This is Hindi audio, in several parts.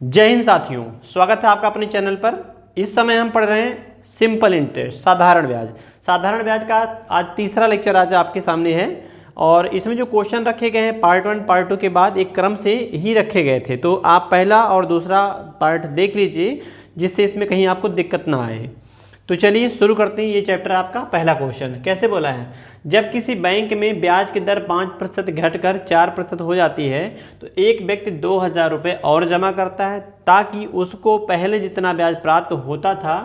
जय हिंद साथियों, स्वागत है आपका अपने चैनल पर। इस समय हम पढ़ रहे हैं सिंपल इंटरेस्ट, साधारण ब्याज। साधारण ब्याज का आज तीसरा लेक्चर आज आपके सामने है और इसमें जो क्वेश्चन रखे गए हैं पार्ट 1 पार्ट 2 के बाद एक क्रम से ही रखे गए थे, तो आप पहला और दूसरा पार्ट देख लीजिए जिससे इसमें कहीं आपको दिक्कत ना आए। तो चलिए शुरू करते हैं। ये चैप्टर आपका पहला क्वेश्चन कैसे बोला है, जब किसी बैंक में ब्याज की दर 5% घटकर 4% हो जाती है तो एक व्यक्ति 2,000 रुपये और जमा करता है ताकि उसको पहले जितना ब्याज प्राप्त होता था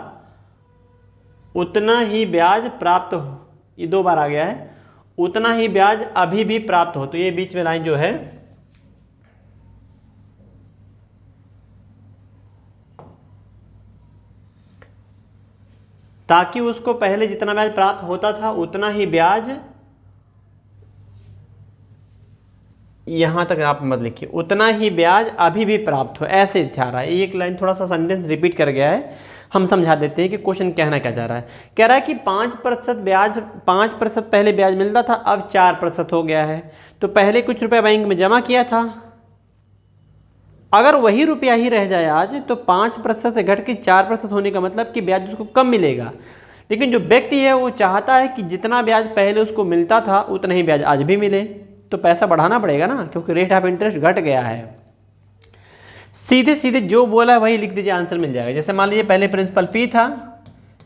उतना ही ब्याज प्राप्त हो। ये दो बार आ गया है, उतना ही ब्याज अभी भी प्राप्त हो। तो ये बीच में लाइन जो है ताकि उसको पहले जितना ब्याज प्राप्त होता था उतना ही ब्याज, यहां तक आप मत लिखिए, उतना ही ब्याज अभी भी प्राप्त हो, ऐसे चाह रहा है। एक लाइन थोड़ा सा सेंटेंस रिपीट कर गया है, हम समझा देते हैं कि क्वेश्चन कहना क्या चाह रहा है। कह रहा है कि 5% ब्याज, 5% पहले ब्याज मिलता था, अब 4% हो गया है। तो पहले कुछ रुपया बैंक में जमा किया था, अगर वही रुपया ही रह जाए आज तो 5% से घट के 4% होने का मतलब कि ब्याज उसको कम मिलेगा। लेकिन जो व्यक्ति है वो चाहता है कि जितना ब्याज पहले उसको मिलता था उतना ही ब्याज आज भी मिले, तो पैसा बढ़ाना पड़ेगा ना, क्योंकि रेट ऑफ इंटरेस्ट घट गया है। सीधे सीधे जो बोला वही लिख दीजिए, आंसर मिल जाएगा। जैसे मान लीजिए पहले प्रिंसिपल पी था,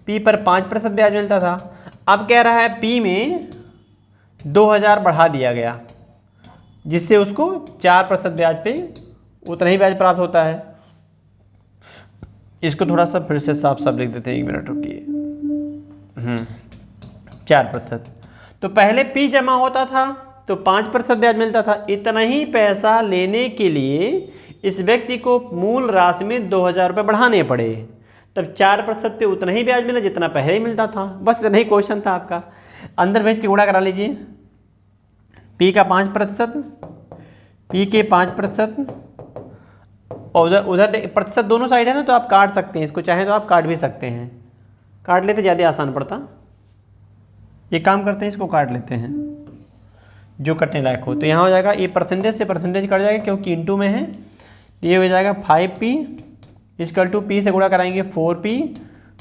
पी पर 5% ब्याज मिलता था, अब कह रहा है पी में 2,000 बढ़ा दिया गया जिससे उसको 4% ब्याज पे उतना ही ब्याज प्राप्त होता है। इसको थोड़ा सा फिर से साफ साफ लिख देते हैं, 1 मिनट रुकिए। 4%। तो पहले पी जमा होता था तो 5% ब्याज मिलता था, इतना ही पैसा लेने के लिए इस व्यक्ति को मूल राशि में 2,000 रुपये बढ़ाने पड़े, तब 4% पे उतना ही ब्याज मिला जितना पहले ही मिलता था। बस इतना ही क्वेश्चन था आपका। अंदर भेज के गुणा करा लीजिए, पी का 5%, पी के 5% और उधर प्रतिशत दोनों साइड है ना, तो आप काट सकते हैं इसको, चाहे तो आप काट भी सकते हैं। काट लेते ज़्यादा आसान पड़ता। ये काम करते हैं, इसको काट लेते हैं जो कटने लायक हो। तो यहाँ हो जाएगा, ये परसेंटेज से परसेंटेज कट जाएगा क्योंकि इंटू में है। ये हो जाएगा 5P इक्वल टू P से गुणा कराएंगे 4P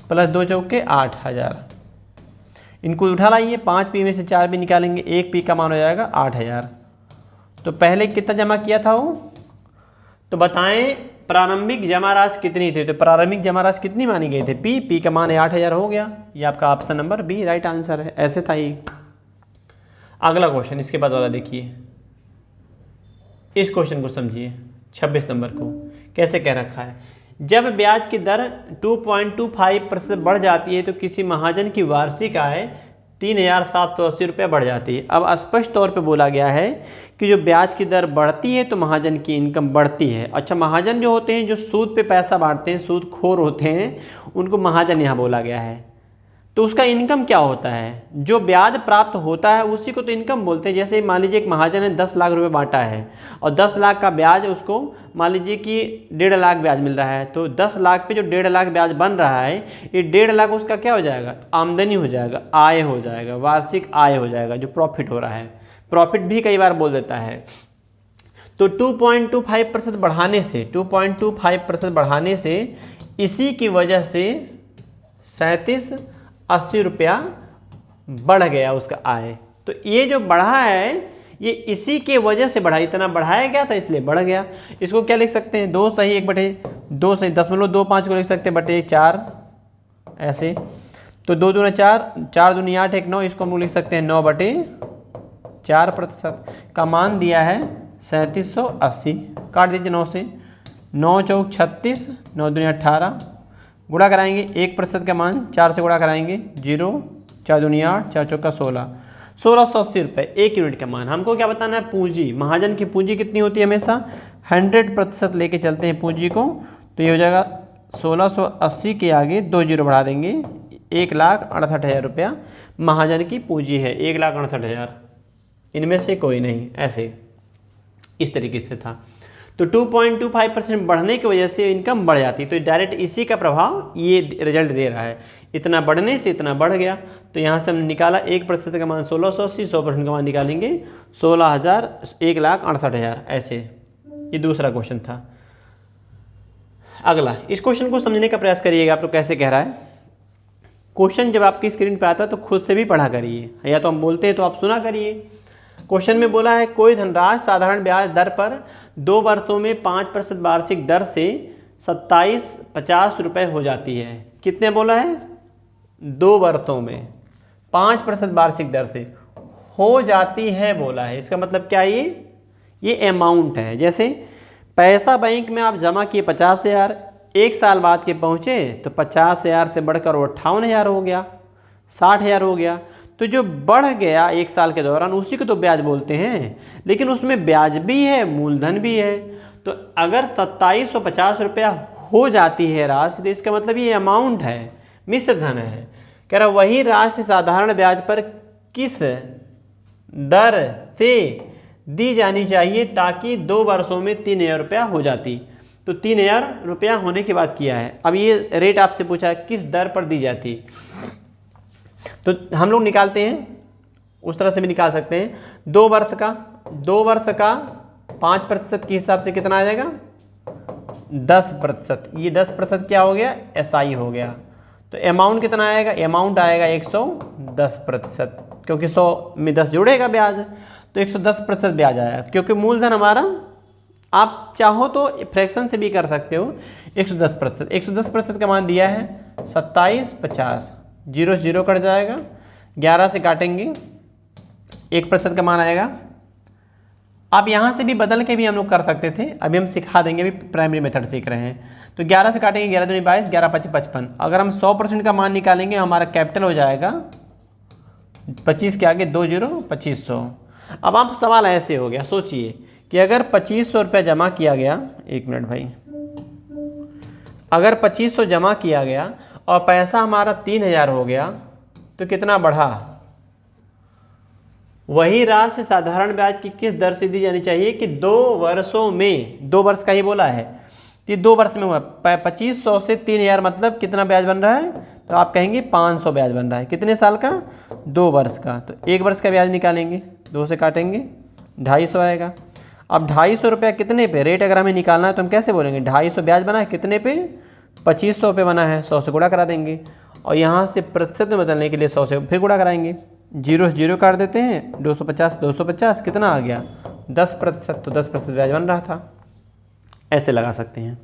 प्लस 2 चौके 8,000। इनको उठा लाइए, 5P में से 4P निकालेंगे, 1P का मान हो जाएगा 8,000। तो पहले कितना जमा किया था वो, तो बताएं प्रारंभिक जमा राशि कितनी थी। तो प्रारंभिक जमा राशि कितनी मानी गई थी, पी का मान 8,000 हो गया। ये आपका option number B right answer है। ऐसे था ही। अगला क्वेश्चन इसके बाद वाला देखिए, इस क्वेश्चन को समझिए। 26 नंबर को कैसे कह रखा है, जब ब्याज की दर 2.25% बढ़ जाती है तो किसी महाजन की वार्षिक आय 3,780 रुपये बढ़ जाती है। अब स्पष्ट तौर पे बोला गया है कि जो ब्याज की दर बढ़ती है तो महाजन की इनकम बढ़ती है। अच्छा, महाजन जो होते हैं जो सूद पे पैसा बांटते हैं, सूद खोर होते हैं, उनको महाजन यहाँ बोला गया है। तो उसका इनकम क्या होता है, जो ब्याज प्राप्त होता है उसी को तो इनकम बोलते हैं। जैसे मान लीजिए एक महाजन ने 10 लाख रुपए बांटा है और 10 लाख का ब्याज उसको मान लीजिए कि 1.5 लाख ब्याज मिल रहा है, तो 10 लाख पे जो 1.5 लाख ब्याज बन रहा है, ये 1.5 लाख उसका क्या हो जाएगा, आमदनी हो जाएगा, आय हो जाएगा, वार्षिक आय हो जाएगा, जो प्रॉफिट हो रहा है। प्रॉफिट भी कई बार बोल देता है। तो 2.25% बढ़ाने से, 2.25% बढ़ाने से इसी की वजह से 3780 रुपया बढ़ गया उसका आय। तो ये जो बढ़ा है ये इसी के वजह से बढ़ा, इतना बढ़ाया गया था इसलिए बढ़ गया। इसको क्या लिख सकते हैं, 2 सही 1/2 सही 0.25 को लिख सकते हैं बटे 4 ऐसे। तो 2 दूना 4, 4 दूनी 8, 1 9, इसको हम लोग लिख सकते हैं 9/4% का मान दिया है 3780। काट दीजिए 9 से, 9 चौक 36, 9 दूनी 18, गुणा कराएंगे 1% का मान 4 से गुणा कराएंगे 0, 4 दूनी 8, 4 चौका 16, 1680 रुपये 1 यूनिट का मान। हमको क्या बताना है, पूंजी। महाजन की पूंजी कितनी होती है, हमेशा 100% लेके चलते हैं पूंजी को। तो ये हो जाएगा 1680 के आगे 2 जीरो बढ़ा देंगे, 1,68,000 रुपया महाजन की पूंजी है। 1,68,000, इनमें से कोई नहीं, ऐसे इस तरीके से था। तो 2.25% बढ़ने की वजह से इनकम बढ़ जाती है। तो डायरेक्ट इसी का प्रभाव ये रिजल्ट दे रहा है, इतना बढ़ने से इतना बढ़ गया। तो यहाँ से हमने निकाला 1% का मान 1680, 100% का मान निकालेंगे 16,000, 1,68,000 ऐसे। ये दूसरा क्वेश्चन था। अगला, इस क्वेश्चन को समझने का प्रयास करिएगा। आप लोग कैसे कह रहा है क्वेश्चन, जब आपकी स्क्रीन पे आता है तो खुद से भी पढ़ा करिए, या तो हम बोलते हैं तो आप सुना करिए। क्वेश्चन में बोला है कोई धनराशि साधारण ब्याज दर पर 2 वर्षों में 5% वार्षिक दर से 2750 रुपये हो जाती है। कितने बोला है? 2 वर्षों में 5% वार्षिक दर से हो जाती है बोला है। इसका मतलब क्या है? ये अमाउंट है। जैसे पैसा बैंक में आप जमा किए 50,000, 1 साल बाद के पहुँचे तो 50,000 से बढ़कर 58,000 हो गया, 60,000 हो गया। तो जो बढ़ गया 1 साल के दौरान उसी को तो ब्याज बोलते हैं, लेकिन उसमें ब्याज भी है, मूलधन भी है। तो अगर 2750 रुपया हो जाती है राशि, तो इसका मतलब ये अमाउंट है, मिश्र धन है। कह रहा वही राशि साधारण ब्याज पर किस दर से दी जानी चाहिए ताकि 2 वर्षों में 3,000 रुपया हो जाती। तो 3,000 रुपया होने के बाद किया है। अब ये रेट आपसे पूछा है किस दर पर दी जाती, तो हम लोग निकालते हैं, उस तरह से भी निकाल सकते हैं। 2 वर्ष का 5% के हिसाब से कितना आ जाएगा? 10%। ये 10% क्या हो गया? SI हो गया। तो अमाउंट कितना आएगा? अमाउंट आएगा 110%, क्योंकि 100 में 10 जुड़ेगा ब्याज, तो 110% ब्याज आया। क्योंकि मूलधन हमारा, आप चाहो तो फ्रैक्शन से भी कर सकते हो। 110%, 110% का मान दिया है 2750, 0 से 0 कट जाएगा, 11 से काटेंगे 1% का मान आएगा। आप यहाँ से भी बदल के भी हम लोग कर सकते थे, अभी हम सिखा देंगे, अभी प्राइमरी मेथड सीख रहे हैं। तो 11 से काटेंगे, 11 दूनी 22, 11 पच्चीस 55। अगर हम 100% का मान निकालेंगे हमारा कैपिटल हो जाएगा 25 के आगे 2 0, 2500। अब आप सवाल ऐसे हो गया, सोचिए कि अगर 2500 रुपया जमा किया गया, 1 मिनट भाई, अगर 2500 जमा किया गया और पैसा हमारा 3,000 हो गया तो कितना बढ़ा? वही राशि साधारण ब्याज की किस दर से दी जानी चाहिए कि 2 वर्षों में, 2 वर्ष का ही बोला है, तो 2 वर्ष में हुआ 2500 से 3,000 मतलब कितना ब्याज बन रहा है? तो आप कहेंगे 500 ब्याज बन रहा है। कितने साल का? 2 वर्ष का। तो 1 वर्ष का ब्याज निकालेंगे, 2 से काटेंगे 250 आएगा। अब 250 रुपया कितने पे? रेट अगर हमें निकालना है तो हम कैसे बोलेंगे? 250 ब्याज बना है कितने पे? 2500 पे बना है, 100 से गुणा करा देंगे, और यहाँ से प्रतिशत में बदलने के लिए 100 से फिर गुणा कराएंगे। 0 से 0 काट देते हैं, 250 250 कितना आ गया? 10%। तो 10% ब्याज बन रहा था। ऐसे लगा सकते हैं।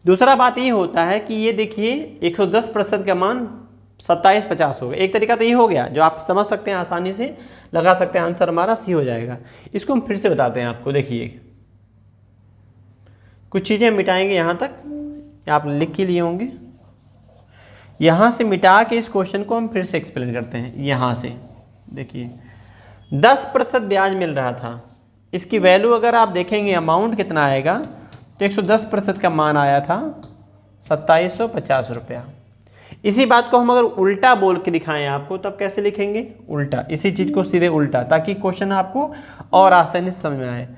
दूसरा बात ये होता है कि ये देखिए 110% का मान 2750 हो गया। एक तरीका तो ये हो गया जो आप समझ सकते हैं, आसानी से लगा सकते हैं, आंसर हमारा सी हो जाएगा। इसको हम फिर से बताते हैं आपको। देखिए कुछ चीज़ें मिटाएंगे यहाँ तक, आप लिख के लिए होंगे। यहाँ से मिटा के इस क्वेश्चन को हम फिर से एक्सप्लेन करते हैं। यहाँ से देखिए 10% ब्याज मिल रहा था, इसकी वैल्यू अगर आप देखेंगे अमाउंट कितना आएगा तो 110% का मान आया था 2750 रुपया। इसी बात को हम अगर उल्टा बोल के दिखाएं आपको तब कैसे लिखेंगे? उल्टा, इसी चीज़ को सीधे उल्टा, ताकि क्वेश्चन आपको और आसानी से समझ में आए।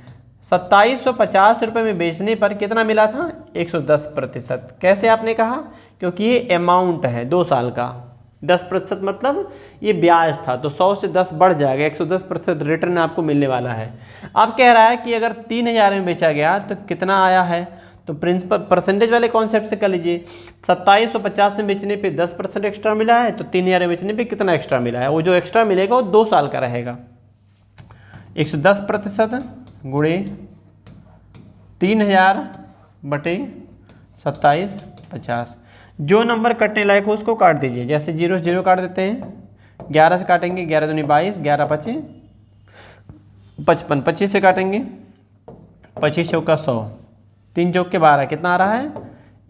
2750 रुपये में बेचने पर कितना मिला था? 110%। कैसे आपने कहा? क्योंकि ये अमाउंट है 2 साल का, 10% मतलब ये ब्याज था, तो 100 से 10 बढ़ जाएगा, 110% रिटर्न आपको मिलने वाला है। अब कह रहा है कि अगर 3,000 में बेचा गया तो कितना आया है? तो प्रिंसिपल परसेंटेज वाले कॉन्सेप्ट से कर लीजिए। 2750 में बेचने पे 10% एक्स्ट्रा मिला है, तो 3,000 में बेचने पे कितना एक्स्ट्रा मिला है? वो जो एक्स्ट्रा मिलेगा वो 2 साल का रहेगा। 110% गुणे 3,000 बटे 2750। जो नंबर कटने लायक हो उसको काट दीजिए। जैसे 0 से 0 काट देते हैं, 11 से काटेंगे, 11 दूनी 22, 11 पच्चीस 55, 25 से काटेंगे, 25 चौका 100, 3 चौक के 12, कितना आ रहा है?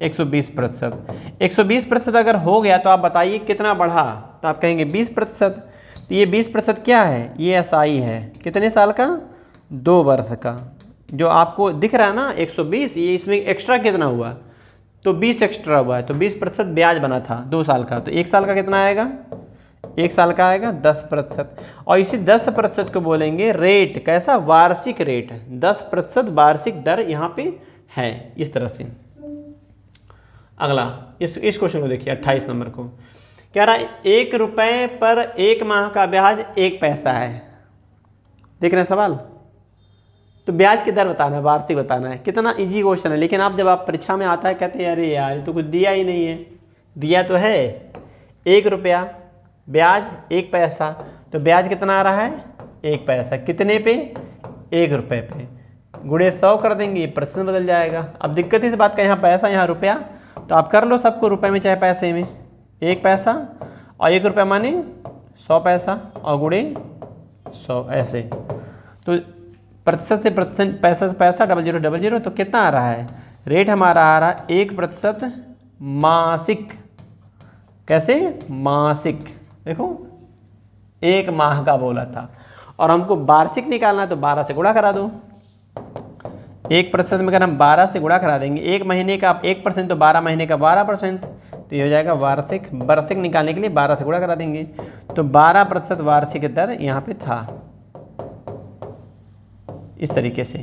120%। 120% अगर हो गया तो आप बताइए कितना बढ़ा? तो आप कहेंगे 20%। तो ये 20% क्या है? ये SI है। कितने साल का? 2 वर्ष का। जो आपको दिख रहा है ना 120, ये इसमें एक्स्ट्रा कितना हुआ? तो 20 एक्स्ट्रा हुआ है, तो 20% ब्याज बना था 2 साल का। तो 1 साल का कितना आएगा? 1 साल का आएगा 10%। और इसी 10% को बोलेंगे रेट। कैसा? वार्षिक रेट। 10% वार्षिक दर यहाँ पे है, इस तरह से। अगला इस क्वेश्चन को देखिए, 28 नंबर को कह रहा है 1 रुपये पर 1 माह का ब्याज 1 पैसा है। देख रहे हैं सवाल? तो ब्याज की दर बताना है, वार्षिक बताना है। कितना इजी क्वेश्चन है, लेकिन आप जब आप परीक्षा में आता है कहते हैं अरे यार ये तो कुछ दिया ही नहीं है। दिया तो है 1 रुपया, ब्याज 1 पैसा, तो ब्याज कितना आ रहा है 1 पैसा, कितने पे 1 रुपये पे, गुणे 100 कर देंगे, प्रतिशत बदल जाएगा। अब दिक्कत इस बात का, यहाँ पैसा यहाँ रुपया, तो आप कर लो सबको रुपए में चाहे पैसे में। 1 पैसा और 1 रुपया माने 100 पैसा और गुणे 100 ऐसे, तो प्रतिशत से प्रतिशत, पैसा से पैसा, 0000, तो कितना आ रहा है रेट हमारा आ रहा है 1% मासिक। कैसे मासिक, देखो 1 माह का बोला था और हमको वार्षिक निकालना है तो 12 से गुणा करा दो। 1% में अगर हम 12 से गुणा करा देंगे, 1 महीने का 1% तो 12 महीने का 12%, तो ये हो जाएगा वार्षिक। वार्षिक निकालने के लिए 12 से गुणा करा देंगे, तो 12% वार्षिक दर यहाँ पे था इस तरीके से।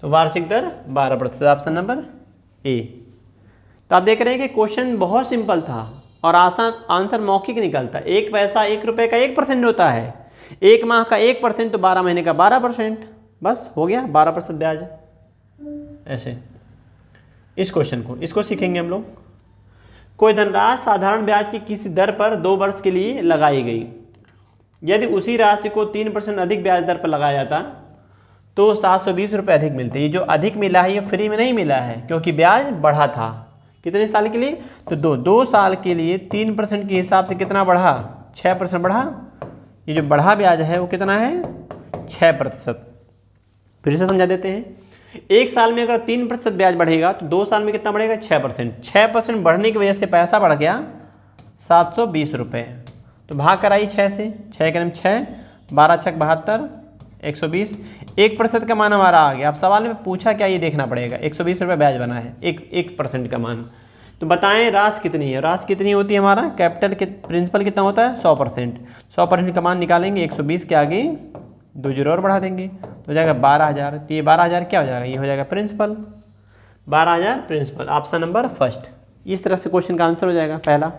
तो वार्षिक दर 12%, ऑप्शन नंबर ए। तो आप देख रहे हैं कि क्वेश्चन बहुत सिंपल था और आसान, आंसर मौखिक निकलता है। 1 पैसा 1 रुपये का 1% होता है, 1 माह का 1% तो 12 महीने का 12%, बस हो गया 12% ब्याज। ऐसे इस क्वेश्चन को, इसको सीखेंगे हम लोग। कोई धनराशि साधारण ब्याज की किसी दर पर 2 वर्ष के लिए लगाई गई, यदि उसी राशि को 3% अधिक ब्याज दर पर लगाया जाता तो 720 रुपये अधिक मिलते। ये जो अधिक मिला है ये फ्री में नहीं मिला है, क्योंकि ब्याज बढ़ा था। कितने साल के लिए, तो 2 साल के लिए 3% के हिसाब से कितना बढ़ा, 6% बढ़ा। ये जो बढ़ा ब्याज है वो कितना है 6%। फिर से समझा देते हैं, 1 साल में अगर 3% ब्याज बढ़ेगा तो 2 साल में कितना बढ़ेगा 6%। 6% बढ़ने की वजह से पैसा बढ़ गया 720 रुपये। तो भाग कराई 6 से, 6 के 6, 12 छक 72, 120, 1% का मान हमारा आ गया। अब सवाल में पूछा क्या, ये देखना पड़ेगा। 120 रुपये ब्याज बना है, 1% का मान। तो बताएं राशि कितनी है, राशि कितनी होती है हमारा, कैपिटल के प्रिंसिपल कितना होता है 100%। 100% का मान निकालेंगे, 120 के आगे 2 जीरो और बढ़ा देंगे तो हो जाएगा 12,000। तो ये 12,000 क्या हो जाएगा, ये हो जाएगा principal, 12,000 principal, option number first. इस तरह से क्वेश्चन का आंसर हो जाएगा पहला।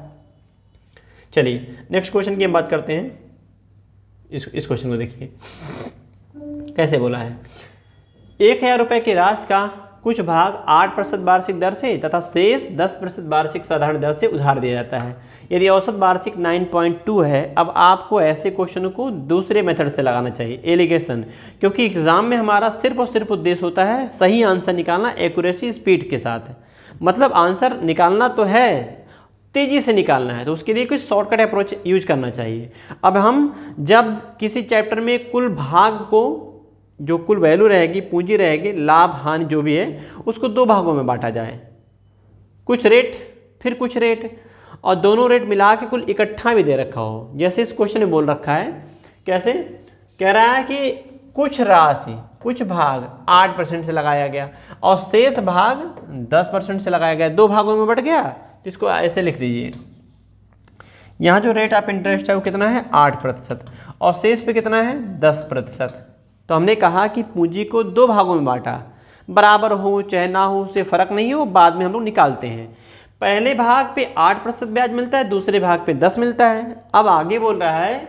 चलिए नेक्स्ट क्वेश्चन की हम बात करते हैं। इस क्वेश्चन को देखिए कैसे बोला है। 1,000 रुपये की राशि का कुछ भाग 8% वार्षिक दर से तथा शेष 10% वार्षिक साधारण दर से उधार दिया जाता है, यदि औसत वार्षिक 9.2 है। अब आपको ऐसे क्वेश्चनों को दूसरे मेथड से लगाना चाहिए, एलिगेशन, क्योंकि एग्जाम में हमारा सिर्फ और सिर्फ उद्देश्य होता है सही आंसर निकालना, एक्यूरेसी स्पीड के साथ। मतलब आंसर निकालना तो है, तेज़ी से निकालना है, तो उसके लिए कुछ शॉर्टकट अप्रोच यूज करना चाहिए। अब हम जब किसी चैप्टर में कुल भाग को, जो कुल वैल्यू रहेगी, पूंजी रहेगी, लाभ हानि जो भी है, उसको 2 भागों में बांटा जाए, कुछ रेट फिर कुछ रेट, और दोनों रेट मिला के कुल इकट्ठा भी दे रखा हो। जैसे इस क्वेश्चन में बोल रखा है, कैसे कह रहा है कि कुछ राशि, कुछ भाग 8% से लगाया गया और शेष भाग 10% से लगाया गया, 2 भागों में बट गया। इसको ऐसे लिख दीजिए, यहाँ जो रेट ऑफ इंटरेस्ट है वो कितना है 8% और शेष पे कितना है 10%। तो हमने कहा कि पूंजी को 2 भागों में बांटा, बराबर हो चाहे ना हो उससे फ़र्क नहीं हो, बाद में हम लोग निकालते हैं। पहले भाग पे 8% ब्याज मिलता है, दूसरे भाग पे 10 मिलता है। अब आगे बोल रहा है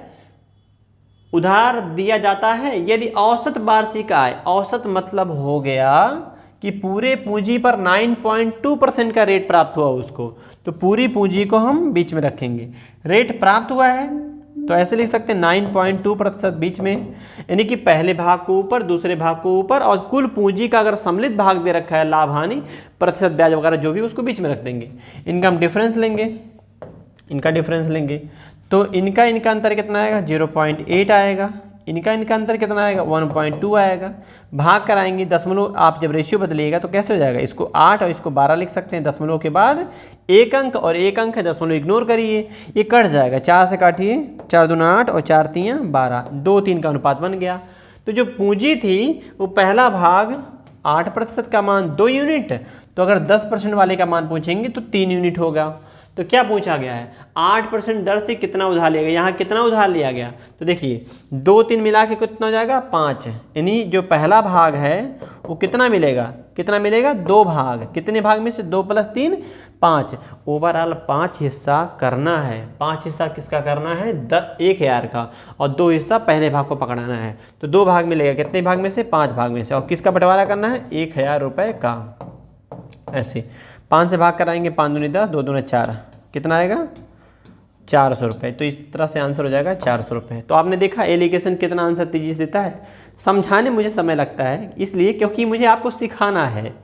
उधार दिया जाता है यदि औसत वार्षिक आय, औसत मतलब हो गया कि पूरे पूंजी पर 9.2% का रेट प्राप्त हुआ उसको, तो पूरी पूंजी को हम बीच में रखेंगे। रेट प्राप्त हुआ है तो ऐसे लिख सकते हैं 9.2% बीच में, यानी कि पहले भाग को ऊपर, दूसरे भाग को ऊपर, और कुल पूंजी का अगर सम्मिलित भाग दे रखा है लाभ हानि, प्रतिशत ब्याज वगैरह जो भी, उसको बीच में रख देंगे। इनका हम डिफरेंस लेंगे, इनका डिफरेंस लेंगे तो इनका अंतर कितना आएगा 0.8 आएगा, इनका अंतर कितना आएगा 1.2 आएगा। भाग कराएंगे, दशमलव आप जब रेशियो बदलिएगा तो कैसे हो जाएगा, इसको 8 और इसको 12 लिख सकते हैं। दशमलव के बाद 1 अंक और 1 अंक है, दशमलव इग्नोर करिए, ये कट जाएगा। 4 से काटिए, 4 दूना 8 और 4 तियाँ 12, 2-3 का अनुपात बन गया। तो जो पूंजी थी वो पहला भाग 8% का मान 2 यूनिट, तो अगर 10% वाले का मान पूछेंगे तो 3 यूनिट होगा। तो क्या पूछा गया है, 8% दर से कितना उधार लिया गया, यहाँ कितना उधार लिया गया, तो देखिए 2 3 मिला के कितना हो जाएगा 5, यानी जो पहला भाग है वो कितना मिलेगा, 2 भाग, कितने भाग में से 2 + 3 5, ओवरऑल 5 हिस्सा करना है। 5 हिस्सा किसका करना है, 1000 का, और 2 हिस्सा पहले भाग को पकड़ाना है। तो 2 भाग मिलेगा, कितने भाग में से, 5 भाग में से, और किसका बंटवारा करना है, 1000 रुपये का। ऐसे 5 से भाग कराएंगे, 5 दूनी 10, 2 दूनी 4, कितना आएगा 400 रुपये। तो इस तरह से आंसर हो जाएगा 400 रुपये। तो आपने देखा एलिगेशन कितना आंसर तेजी से देता है। समझाने मुझे समय लगता है इसलिए क्योंकि मुझे आपको सिखाना है,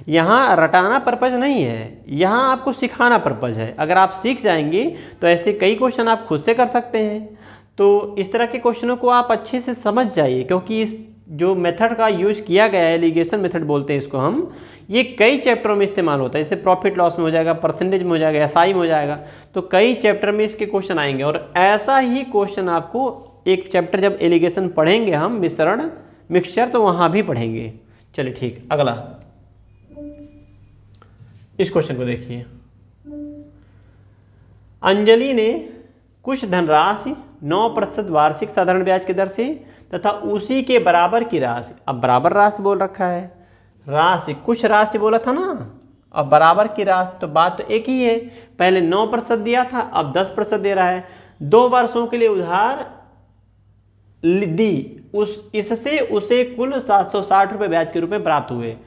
यहाँ रटाना पर्पज़ नहीं है, यहाँ आपको सिखाना पर्पज़ है। अगर आप सीख जाएंगे तो ऐसे कई क्वेश्चन आप खुद से कर सकते हैं। तो इस तरह के क्वेश्चनों को आप अच्छे से समझ जाइए, क्योंकि इस जो मेथड का यूज़ किया गया है, एलिगेशन मेथड बोलते हैं इसको हम, ये कई चैप्टरों में इस्तेमाल होता है। जैसे प्रॉफिट लॉस में हो जाएगा, परसेंटेज में हो जाएगा, एसआई में हो जाएगा, तो कई चैप्टर में इसके क्वेश्चन आएंगे। और ऐसा ही क्वेश्चन आपको एक चैप्टर जब एलिगेशन पढ़ेंगे हम, मिश्रण मिक्सचर, तो वहाँ भी पढ़ेंगे। चलिए ठीक, अगला इस क्वेश्चन को देखिए। अंजलि ने कुछ धनराशि 9% वार्षिक साधारण ब्याज की दर से तथा उसी के बराबर की राशि, अब बराबर राशि बोल रखा है, राशि कुछ राशि बोला था ना, अब बराबर की राशि, तो बात तो एक ही है। पहले 9% दिया था, अब 10% दे रहा है। 2 वर्षों के लिए उधार दी, इससे उसे कुल 760 रुपये ब्याज के रूप में प्राप्त हुए।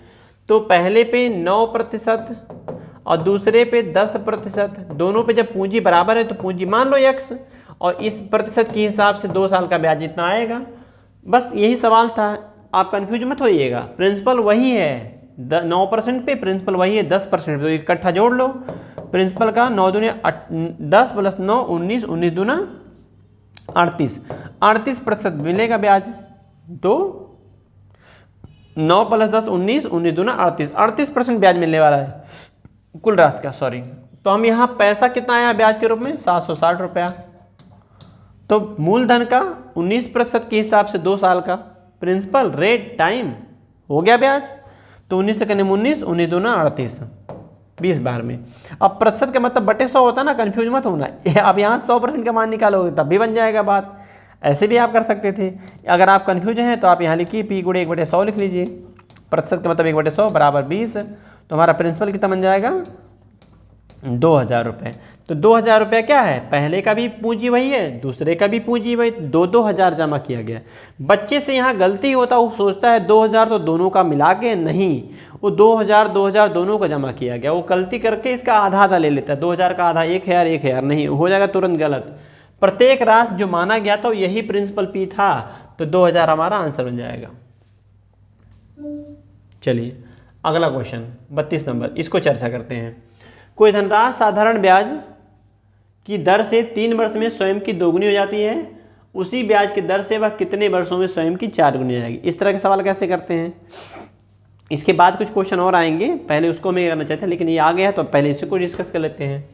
तो पहले पे 9% और दूसरे पे 10%, दोनों पे जब पूंजी बराबर है तो पूंजी मान लो x, और इस प्रतिशत के हिसाब से 2 साल का ब्याज इतना आएगा। बस यही सवाल था, आप कंफ्यूज मत होइएगा, प्रिंसिपल वही है। 9% पे प्रिंसिपल वही है 10%, तो इकट्ठा जोड़ लो। प्रिंसिपल का 9 दूनी 10 + 9 19, 19 दूना 38, 38% मिलेगा ब्याज। तो 9 + 10 19, 19 दूना 38, 38% ब्याज मिलने वाला है कुल राशि का, सॉरी। तो हम यहाँ पैसा कितना आया ब्याज के रूप में, 760 रुपया। तो मूलधन का 19% के हिसाब से 2 साल का, प्रिंसिपल रेट टाइम हो गया ब्याज, तो 19 से कने 19, 19 दूना 38, 20 बार में। अब प्रतिशत का मतलब बटे 100 होता है ना, कंफ्यूज मत होना। अब यहाँ 100% का मान निकालोगे तब भी बन जाएगा बात, ऐसे भी आप कर सकते थे। अगर आप कंफ्यूज हैं तो आप यहाँ लिखिए P × 1/100 लिख लीजिए, प्रतिशत का मतलब 1/100 = 20। तो हमारा प्रिंसिपल कितना बन जाएगा, 2000 रुपये। तो 2000 रुपये क्या है, पहले का भी पूंजी वही है, दूसरे का भी पूंजी वही, 2-2000 जमा किया गया। बच्चे से यहाँ गलती होता, वो सोचता है 2000 तो दोनों का मिला के, नहीं, वो 2000 दोनों का जमा किया गया। वो गलती करके इसका आधा ले लेता है, 2000 का आधा 1000 नहीं हो जाएगा तुरंत गलत। प्रत्येक राशि जो माना गया था यही प्रिंसिपल P था, तो 2000 हमारा आंसर बन जाएगा। चलिए अगला क्वेश्चन 32 नंबर, इसको चर्चा करते हैं। कोई धनराशि साधारण ब्याज की दर से 3 वर्ष में स्वयं की 2 गुनी हो जाती है, उसी ब्याज की दर से वह कितने वर्षों में स्वयं की 4 गुनी हो जाएगी। इस तरह के सवाल कैसे करते हैं, इसके बाद कुछ क्वेश्चन और आएंगे, पहले उसको मैं करना चाहता, लेकिन ये आ गया तो पहले इसी को डिस्कस कर लेते हैं।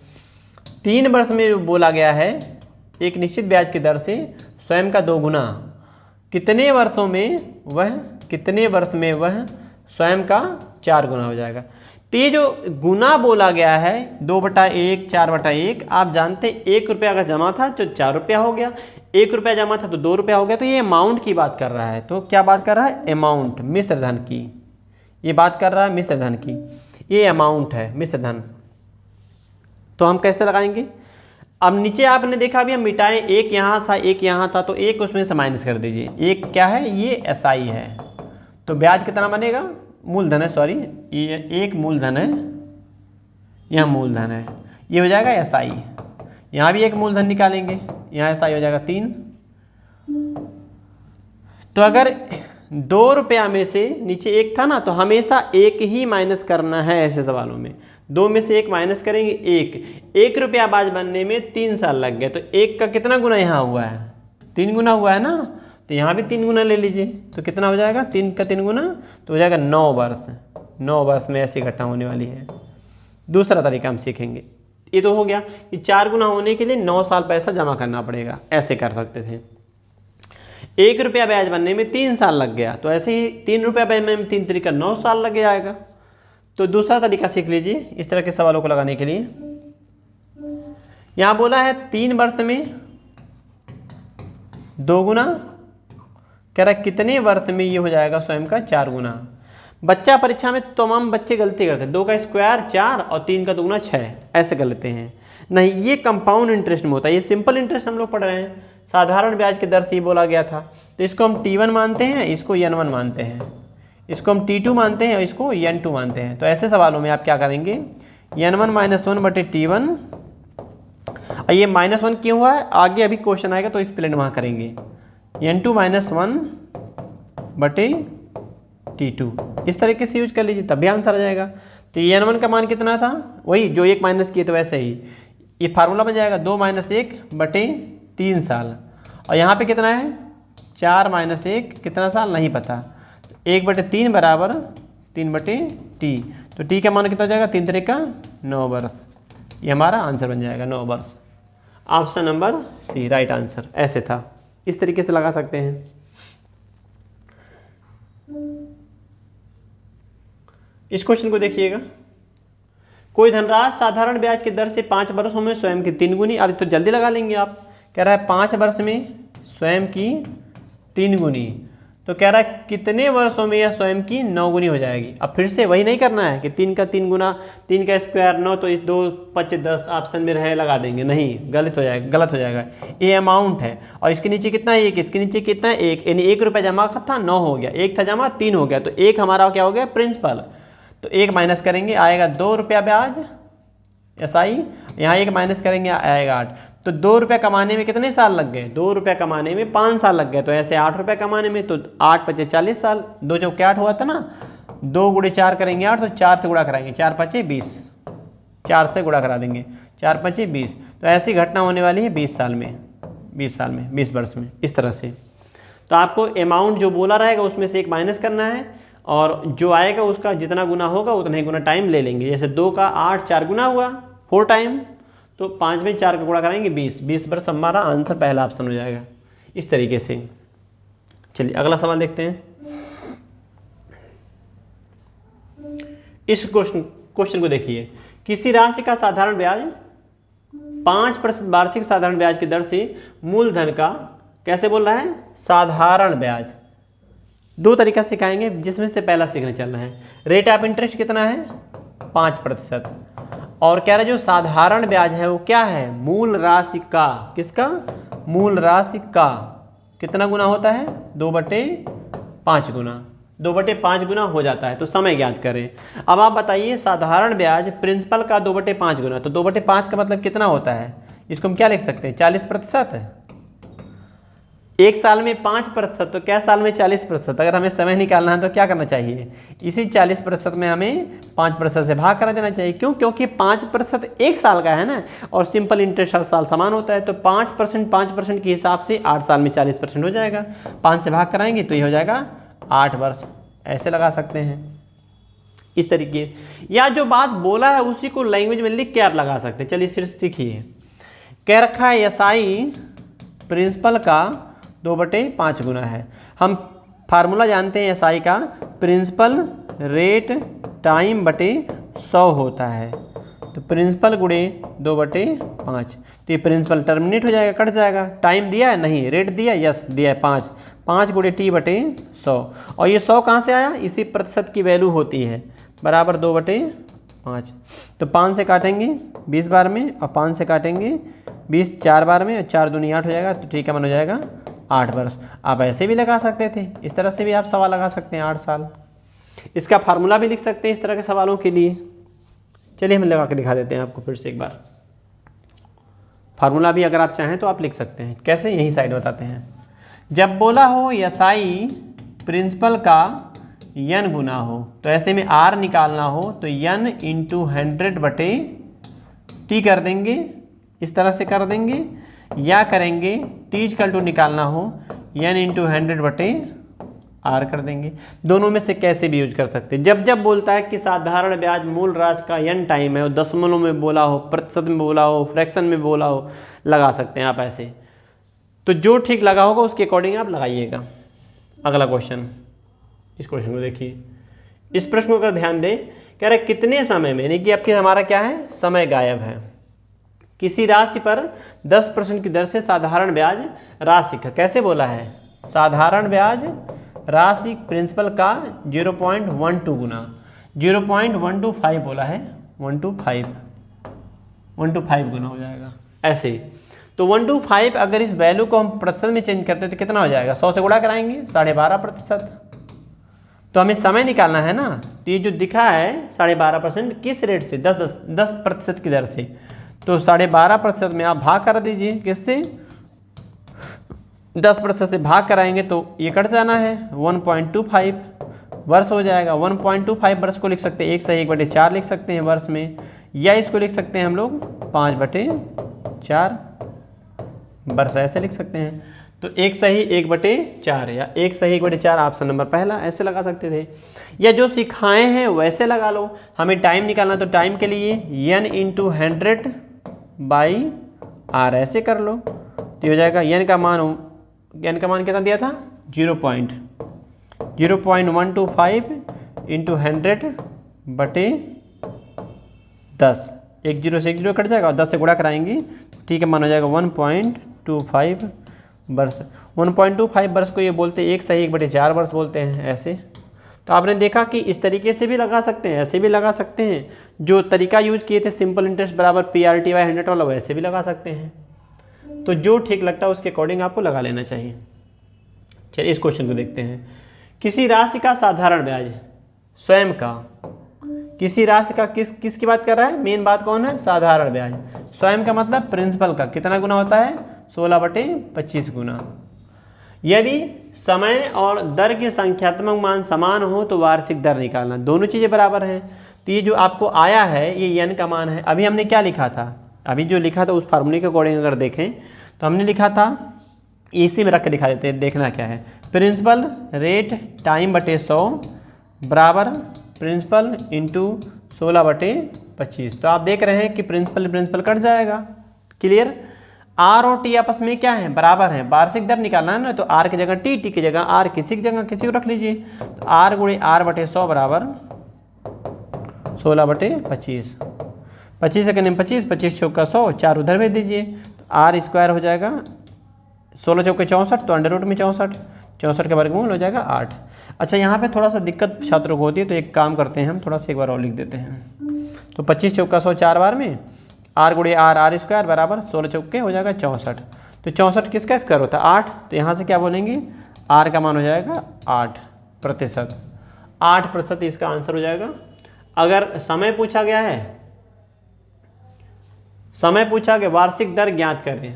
3 वर्ष में बोला गया है एक निश्चित ब्याज की दर से स्वयं का 2 गुना, कितने वर्षों में वह स्वयं का 4 गुना हो जाएगा। तो ये जो गुना बोला गया है 2/1, 4/1, आप जानते हैं 1 रुपया अगर जमा था तो 4 रुपया हो गया, 1 रुपया जमा था तो 2 रुपया हो गया। तो ये अमाउंट की बात कर रहा है। तो क्या बात कर रहा है, अमाउंट, मिश्र धन की, ये बात कर रहा है मिश्र धन की, ये अमाउंट है मिश्र धन। तो हम कैसे लगाएंगे, अब नीचे आपने देखा अभी हम मिटाएं, 1 यहाँ था 1 यहाँ था, तो 1 उसमें से माइनस कर दीजिए। 1 क्या है, ये SI है, तो ब्याज कितना बनेगा, मूलधन है, सॉरी ये 1 मूलधन है, यहाँ मूलधन है, ये हो जाएगा SI। यहाँ भी 1 मूलधन निकालेंगे, यहाँ SI हो जाएगा 3। तो अगर 2 रुपया में से नीचे 1 था ना, तो हमेशा 1 ही माइनस करना है ऐसे सवालों में। 2 में से 1 माइनस करेंगे, 1 रुपया ब्याज बनने में 3 साल लग गए। तो 1 का कितना गुना यहाँ हुआ है, 3 गुना हुआ है ना, तो यहाँ भी 3 गुना ले लीजिए। तो कितना हो जाएगा, 3 का 3 गुना, तो हो जाएगा 9 वर्ष। 9 वर्ष में ऐसी घटना होने वाली है। दूसरा तरीका हम सीखेंगे। ये तो हो गया कि 4 गुना होने के लिए 9 साल पैसा जमा करना पड़ेगा, ऐसे कर सकते थे। 1 रुपया ब्याज बनने में 3 साल लग गया, तो ऐसे ही 3 रुपया ब्याज बनने में 3 तरीका 9 साल लग जाएगा। तो दूसरा तरीका सीख लीजिए इस तरह के सवालों को लगाने के लिए। यहाँ बोला है 3 वर्ष में 2 गुना, कह रहा है कितने वर्ष में ये हो जाएगा स्वयं का 4 गुना। बच्चा परीक्षा में तमाम बच्चे गलती करते हैं, 2 का स्क्वायर 4 और 3 का दुगुना 6 ऐसे कर लेते हैं। नहीं, ये कंपाउंड इंटरेस्ट में होता है, ये सिंपल इंटरेस्ट हम लोग पढ़ रहे हैं, साधारण ब्याज के दर से ही बोला गया था। तो इसको हम T1 मानते हैं, इसको N1 मानते हैं, इसको हम T2 मानते हैं और इसको N2 मानते हैं। तो ऐसे सवालों में आप क्या करेंगे, N1 - 1 बटे T1, और ये -1 क्यों हुआ है आगे अभी क्वेश्चन आएगा तो एक्सप्लेन वहाँ करेंगे, N2 - 1 बटे T2, इस तरीके से यूज कर लीजिए तब भी आंसर आ जाएगा। तो N1 का मान कितना था, वही जो 1 माइनस किए तो वैसे ही ये फार्मूला बन जाएगा 2 - 1 बटे 3 साल, और यहाँ पे कितना है 4 - 1 कितना साल नहीं पता, 1 बटे 3 बराबर 3 बटे T, तो T का मान कितना हो जाएगा 3 3 का 9 वर्ष, ये हमारा आंसर बन जाएगा 9 वर्ष। Option number C right answer ऐसे था, इस तरीके से लगा सकते हैं। इस क्वेश्चन को देखिएगा, कोई धनराशि साधारण ब्याज की दर से 5 वर्षों में स्वयं की 3 गुनी, अब तो जल्दी लगा लेंगे आप, कह रहा है 5 वर्ष में स्वयं की 3 गुनी, तो कह रहा है कितने वर्षों में यह स्वयं की 9 गुनी हो जाएगी। अब फिर से वही नहीं करना है कि 3 का 3 गुना, 3 का स्क्वायर 9, तो 2 5 10 ऑप्शन में रहे लगा देंगे, नहीं गलत हो जाएगा। ये अमाउंट है और इसके नीचे कितना है 1, इसके नीचे कितना है 1, यानी 1 रुपया जमा था 9 हो गया, 1 था जमा 3 हो गया, तो 1 हमारा क्या हो गया प्रिंसिपल, तो 1 माइनस करेंगे आएगा 2 रुपया ब्याज SI, यहाँ 1 माइनस करेंगे आएगा 8, तो 2 रुपया कमाने में कितने साल लग गए, 2 रुपया कमाने में 5 साल लग गए, तो ऐसे 8 रुपया कमाने में तो 8 × 5 = 40 साल, 2 चौके 8 हुआ था ना, 2 × 4 करेंगे 8, तो 4 से गुणा कराएंगे, 4 × 5 = 20, 4 से गुणा करा देंगे, 4 × 5 = 20, तो ऐसी घटना होने वाली है 20 साल में, 20 वर्ष में, इस तरह से। तो आपको अमाउंट जो बोला रहेगा उसमें से 1 माइनस करना है, और जो आएगा उसका जितना गुना होगा उतना ही गुना टाइम ले लेंगे। जैसे 2 का 8 4 गुना हुआ 4 टाइम, तो 5 में 4 का गुणा कराएंगे 20 वर्ष हमारा आंसर पहला ऑप्शन हो जाएगा, इस तरीके से। चलिए अगला सवाल देखते हैं। इस क्वेश्चन को देखिए, किसी राशि का साधारण ब्याज 5% वार्षिक साधारण ब्याज की दर से मूलधन का, कैसे बोल रहा है, साधारण ब्याज, 2 तरीका सिखाएंगे जिसमें से पहला सीखने चलना है। रेट ऑफ इंटरेस्ट कितना है 5%, और कह रहा है जो साधारण ब्याज है वो क्या है, मूल राशि का, किसका, मूल राशि का कितना गुना होता है 2/5 गुना, 2/5 गुना हो जाता है। तो समय ज्ञात करें। अब आप बताइए साधारण ब्याज प्रिंसिपल का 2/5 गुना, तो 2/5 का मतलब कितना होता है, इसको हम क्या लिख सकते हैं 40%। एक साल में 5%, तो क्या साल में 40%। अगर हमें समय निकालना है तो क्या करना चाहिए, इसी 40% में हमें 5% से भाग करा देना चाहिए। क्यों, क्योंकि 5% एक साल का है ना, और सिंपल इंटरेस्ट हर साल समान होता है, तो 5% के हिसाब से 8 साल में 40% हो जाएगा, 5 से भाग कराएंगे तो ये हो जाएगा 8 वर्ष, ऐसे लगा सकते हैं इस तरीके। या जो बात बोला है उसी को लैंग्वेज में लिख के आप लगा सकते हैं। चलिए सिर्फ सीखिए, कह रखा है SI प्रिंसिपल का 2/5 गुना है। हम फार्मूला जानते हैं SI का, प्रिंसिपल रेट टाइम बटे 100 होता है, तो प्रिंसिपल गुणे 2/5, तो ये प्रिंसिपल टर्मिनेट हो जाएगा, कट जाएगा। टाइम दिया है नहीं, रेट दिया, यस दिया है 5, 5 × T/100, और ये 100 कहाँ से आया, इसी प्रतिशत की वैल्यू होती है, बराबर 2/5। तो 5 से काटेंगे 20 बार में, और 5 से काटेंगे 20 4 बार में, और 4 दूनी 8 हो जाएगा, तो ठीक है मन हो जाएगा 8 वर्ष। आप ऐसे भी लगा सकते थे, इस तरह से भी आप सवाल लगा सकते हैं 8 साल। इसका फार्मूला भी लिख सकते हैं इस तरह के सवालों के लिए। चलिए हम लगा के दिखा देते हैं आपको फिर से एक बार। फार्मूला भी अगर आप चाहें तो आप लिख सकते हैं, कैसे, यही साइड बताते हैं। जब बोला हो SI प्रिंसिपल का N गुना हो, तो ऐसे में R निकालना हो तो N × 100/T कर देंगे, इस तरह से कर देंगे, या करेंगे T निकालना हो N × 100/R कर देंगे। दोनों में से कैसे भी यूज कर सकते हैं। जब जब बोलता है कि साधारण ब्याज मूल राशि का N टाइम है, और दशमलव में बोला हो, प्रतिशत में बोला हो, फ्रैक्शन में बोला हो, लगा सकते हैं आप ऐसे। तो जो ठीक लगा होगा उसके अकॉर्डिंग आप लगाइएगा। अगला क्वेश्चन, इस क्वेश्चन को देखिए। इस प्रश्न को अगर ध्यान दें, कह रहे कितने समय में, यानी कि आपके हमारा क्या है, समय गायब है, किसी राशि पर 10% की दर से साधारण ब्याज राशि का, कैसे बोला है, साधारण ब्याज राशि प्रिंसिपल का 0.12 गुना 0.125 बोला है, 125 गुना हो जाएगा ऐसे। तो 125 अगर इस वैल्यू को हम प्रतिशत में चेंज करते हैं तो कितना हो जाएगा, 100 से गुणा कराएंगे 12.5%। तो हमें समय निकालना है ना, तो ये जो दिखा है 12.5% किस रेट से, 10% की दर से, तो 12.5% में आप भाग कर दीजिए, किससे, 10% से भाग कराएंगे तो ये कट जाना है, 1.25 वर्ष हो जाएगा। 1.25 वर्ष को लिख सकते हैं 1/4 लिख सकते हैं वर्ष में, या इसको लिख सकते हैं हम लोग 5/4 वर्ष, ऐसे लिख सकते हैं। तो 1/4 या 1/4 ऑप्शन नंबर पहला, ऐसे लगा सकते थे, या जो सिखाए हैं वैसे लगा लो। हमें टाइम निकालना तो टाइम के लिए n × 100/r ऐसे कर लो, तो हो जाएगा n का मान कितना दिया था, 0.125 × 100/10, 1 0 से 1 0 कट जाएगा और 10 से गुणा कराएंगे, ठीक है, मान हो जाएगा 1.25 वर्ष। 1.25 वर्ष को ये बोलते हैं 1/4 वर्ष बोलते हैं ऐसे। तो आपने देखा कि इस तरीके से भी लगा सकते हैं, ऐसे भी लगा सकते हैं, जो तरीका यूज किए थे सिंपल इंटरेस्ट बराबर PRT/100 वाला, वैसे भी लगा सकते हैं। तो जो ठीक लगता है उसके अकॉर्डिंग आपको लगा लेना चाहिए। चलिए इस क्वेश्चन को देखते हैं। किसी राशि का साधारण ब्याज स्वयं का, किसी राशि का किसकी बात कर रहा है, मेन बात कौन है, साधारण ब्याज। स्वयं का मतलब प्रिंसिपल का कितना गुना होता है, 16/25 गुना। यदि समय और दर के संख्यात्मक मान समान हो तो वार्षिक दर निकालना, दोनों चीज़ें बराबर हैं। तो ये जो आपको आया है ये n का मान है। अभी हमने क्या लिखा था, अभी जो लिखा था उस फार्मूले के अकॉर्डिंग अगर देखें तो हमने लिखा था, इसी में रख के दिखा देते हैं, देखना क्या है, प्रिंसिपल रेट टाइम बटे 100 बराबर प्रिंसिपल इंटू 16/25। तो आप देख रहे हैं कि प्रिंसिपल कट जाएगा, क्लियर। आर और टी आपस में क्या है, बराबर है, वार्षिक दर निकालना है ना, तो आर की जगह टी की जगह आर, किसी की जगह किसी को रख लीजिए। तो आर × r/100 बराबर 16/25, 25 सेकंड में 25, 25 चौका 100, 4 उधर भेज दीजिए, तो आर स्क्वायर हो जाएगा 16 चौके 64, तो अंडर रूट में 64 के वर्गमूल हो जाएगा 8। अच्छा, यहाँ पे थोड़ा सा दिक्कत छात्रों को होती है, तो एक काम करते हैं हम, थोड़ा सा एक बार और लिख देते हैं। तो 25 चौका 100 4 बार में, r × r स्क्वायर बराबर 16 चौके हो जाएगा 64। तो 64 किसका स्क्वायर होता है, 8। तो यहाँ से क्या बोलेंगे, r का मान हो जाएगा 8%। 8% इसका आंसर हो जाएगा। अगर समय पूछा गया है, समय पूछा गया वार्षिक दर ज्ञात करें,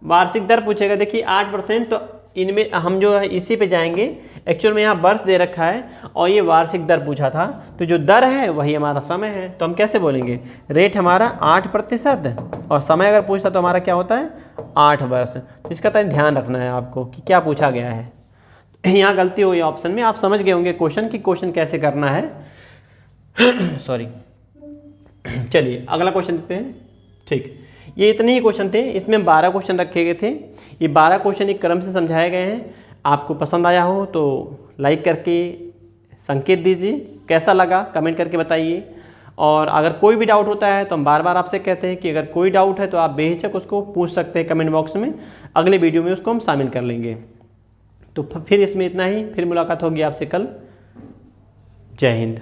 वार्षिक दर पूछेगा, देखिए 8%, तो इनमें हम जो है इसी पे जाएंगे। एक्चुअल में यहाँ वर्ष दे रखा है और ये वार्षिक दर पूछा था, तो जो दर है वही हमारा समय है। तो हम कैसे बोलेंगे, रेट हमारा 8% और समय अगर पूछता तो हमारा क्या होता है 8 वर्ष। तो इसका तो ध्यान रखना है आपको कि क्या पूछा गया है। यहाँ गलती हुई ऑप्शन में, आप समझ गए होंगे क्वेश्चन कैसे करना है। सॉरी, चलिए अगला क्वेश्चन देखते हैं। ठीक, ये इतने ही क्वेश्चन थे, इसमें 12 क्वेश्चन रखे गए थे। ये 12 क्वेश्चन एक क्रम से समझाए गए हैं। आपको पसंद आया हो तो लाइक करके संकेत दीजिए, कैसा लगा कमेंट करके बताइए। और अगर कोई भी डाउट होता है तो हम बार बार आपसे कहते हैं कि अगर कोई डाउट है तो आप बेहिचक उसको पूछ सकते हैं कमेंट बॉक्स में, अगले वीडियो में उसको हम शामिल कर लेंगे। तो फिर इसमें इतना ही, फिर मुलाकात होगी आपसे कल। जय हिंद।